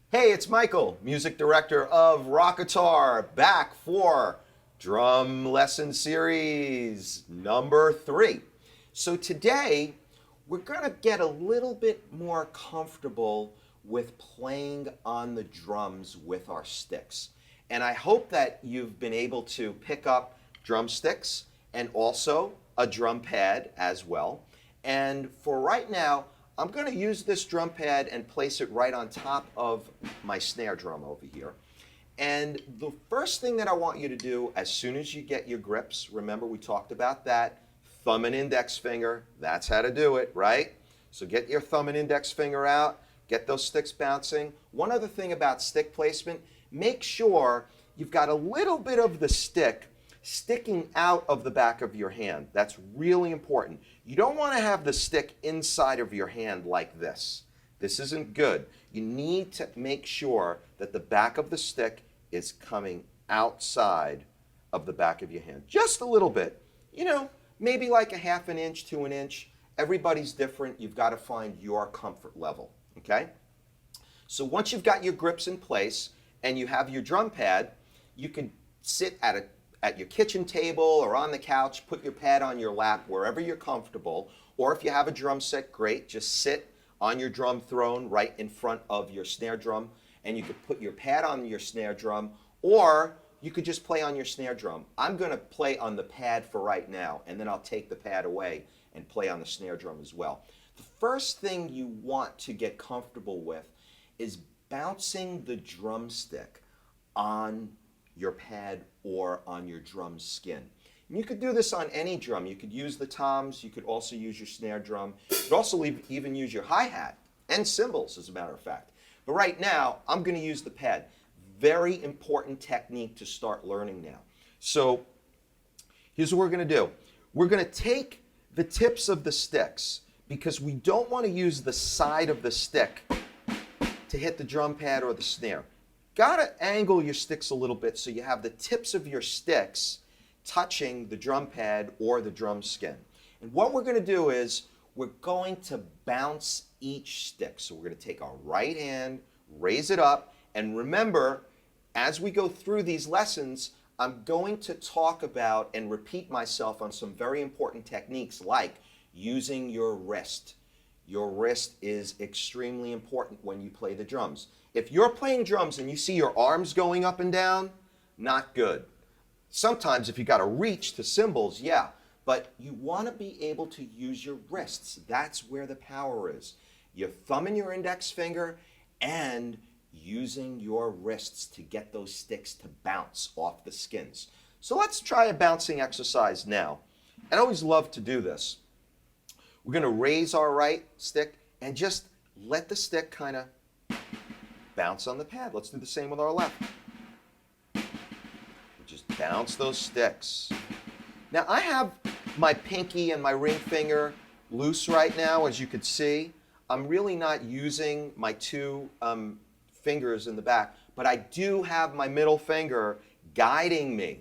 Hey, it's Michael, music director of Rock Guitar, back for drum lesson series number 3. So today we're going to get a little bit more comfortable with playing on the drums with our sticks. And I hope that you've been able to pick up drumsticks and also a drum pad as well. And for right now, I'm going to use this drum pad and place it right on top of my snare drum over here. And the first thing that I want you to do as soon as you get your grips, remember we talked about that, thumb and index finger, that's how to do it, right? So get your thumb and index finger out, get those sticks bouncing. One other thing about stick placement, make sure you've got a little bit of the stick sticking out of the back of your hand. That's really important. You don't want to have the stick inside of your hand like this. This isn't good. You need to make sure that the back of the stick is coming outside of the back of your hand. Just a little bit. Maybe like a half an inch to an inch. Everybody's different. You've got to find your comfort level, okay? So once you've got your grips in place and you have your drum pad, you can sit at your kitchen table or on the couch, put your pad on your lap wherever you're comfortable, or if you have a drum set, great, just sit on your drum throne right in front of your snare drum, and you could put your pad on your snare drum, or you could just play on your snare drum. I'm going to play on the pad for right now, and then I'll take the pad away and play on the snare drum as well. The first thing you want to get comfortable with is bouncing the drumstick on your pad or on your drum skin. And you could do this on any drum. You could use the toms, you could also use your snare drum, you could also even use your hi-hat and cymbals, as a matter of fact. But right now, I'm going to use the pad. Very important technique to start learning now. So here's what we're going to do. We're going to take the tips of the sticks, because we don't want to use the side of the stick to hit the drum pad or the snare. Gotta angle your sticks a little bit so you have the tips of your sticks touching the drum pad or the drum skin. And what we're going to do is we're going to bounce each stick. So we're going to take our right hand, raise it up, and remember, as we go through these lessons, I'm going to talk about and repeat myself on some very important techniques like using your wrist. Your wrist is extremely important when you play the drums. If you're playing drums and you see your arms going up and down, not good. Sometimes if you got to reach to cymbals, yeah, but you want to be able to use your wrists. That's where the power is. Your thumb and your index finger and using your wrists to get those sticks to bounce off the skins. So let's try a bouncing exercise now. I always love to do this. We're going to raise our right stick and just let the stick kind of bounce on the pad. Let's do the same with our left. Just bounce those sticks. Now I have my pinky and my ring finger loose right now, as you could see. I'm really not using my two fingers in the back, but I do have my middle finger guiding me.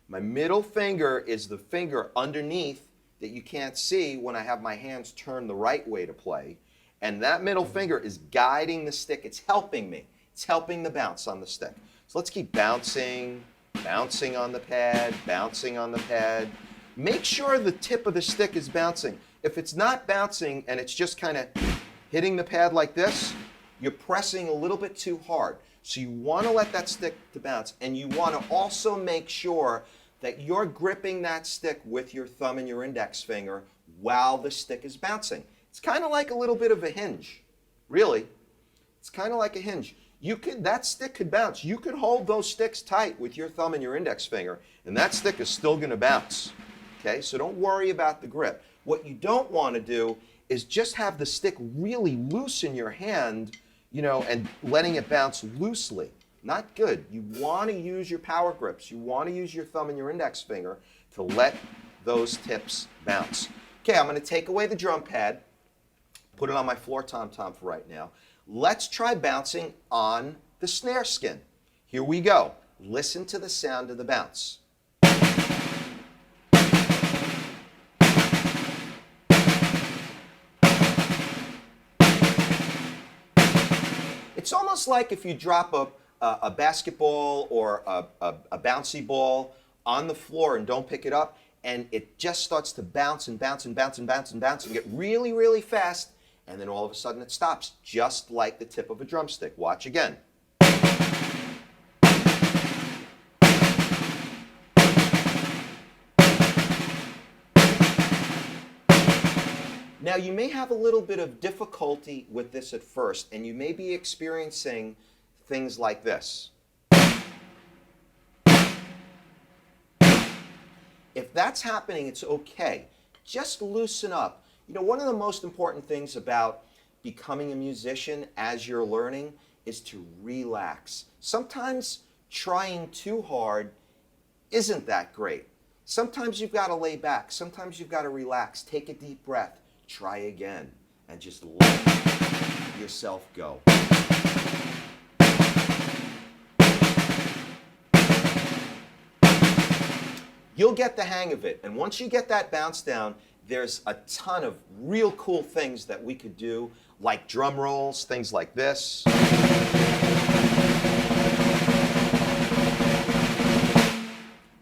My middle finger is the finger underneath that you can't see when I have my hands turned the right way to play. And that middle finger is guiding the stick. It's helping me. It's helping the bounce on the stick. So let's keep bouncing, bouncing on the pad, bouncing on the pad. Make sure the tip of the stick is bouncing. If it's not bouncing and it's just kind of hitting the pad like this, you're pressing a little bit too hard. So you want to let that stick to bounce, and you want to also make sure that you're gripping that stick with your thumb and your index finger while the stick is bouncing. It's kind of like a little bit of a hinge, really. It's kind of like a hinge. That stick could bounce. You could hold those sticks tight with your thumb and your index finger, and that stick is still going to bounce. Okay, so don't worry about the grip. What you don't want to do is just have the stick really loose in your hand, and letting it bounce loosely. Not good. You want to use your power grips. You want to use your thumb and your index finger to let those tips bounce. Okay, I'm going to take away the drum pad, put it on my floor tom-tom for right now. Let's try bouncing on the snare skin. Here we go. Listen to the sound of the bounce. It's almost like if you drop a basketball or a bouncy ball on the floor and don't pick it up, and it just starts to bounce and bounce and bounce and bounce and bounce and get really, really fast, and then all of a sudden it stops, just like the tip of a drumstick. Watch again. Now, you may have a little bit of difficulty with this at first, and you may be experiencing things like this. If that's happening, it's okay. Just loosen up. You know, one of the most important things about becoming a musician as you're learning is to relax. Sometimes trying too hard isn't that great. Sometimes you've got to lay back. Sometimes you've got to relax. Take a deep breath. Try again. And just let yourself go. You'll get the hang of it. And once you get that bounce down, there's a ton of real cool things that we could do, like drum rolls, things like this.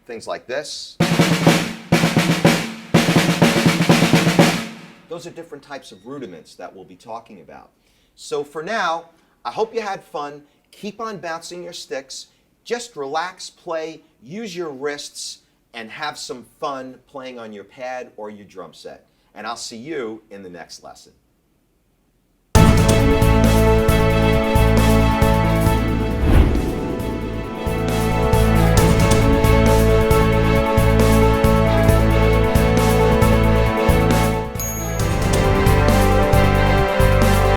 Things like this. Those are different types of rudiments that we'll be talking about. So for now, I hope you had fun. Keep on bouncing your sticks. Just relax, play, use your wrists, and have some fun playing on your pad or your drum set. And I'll see you in the next lesson.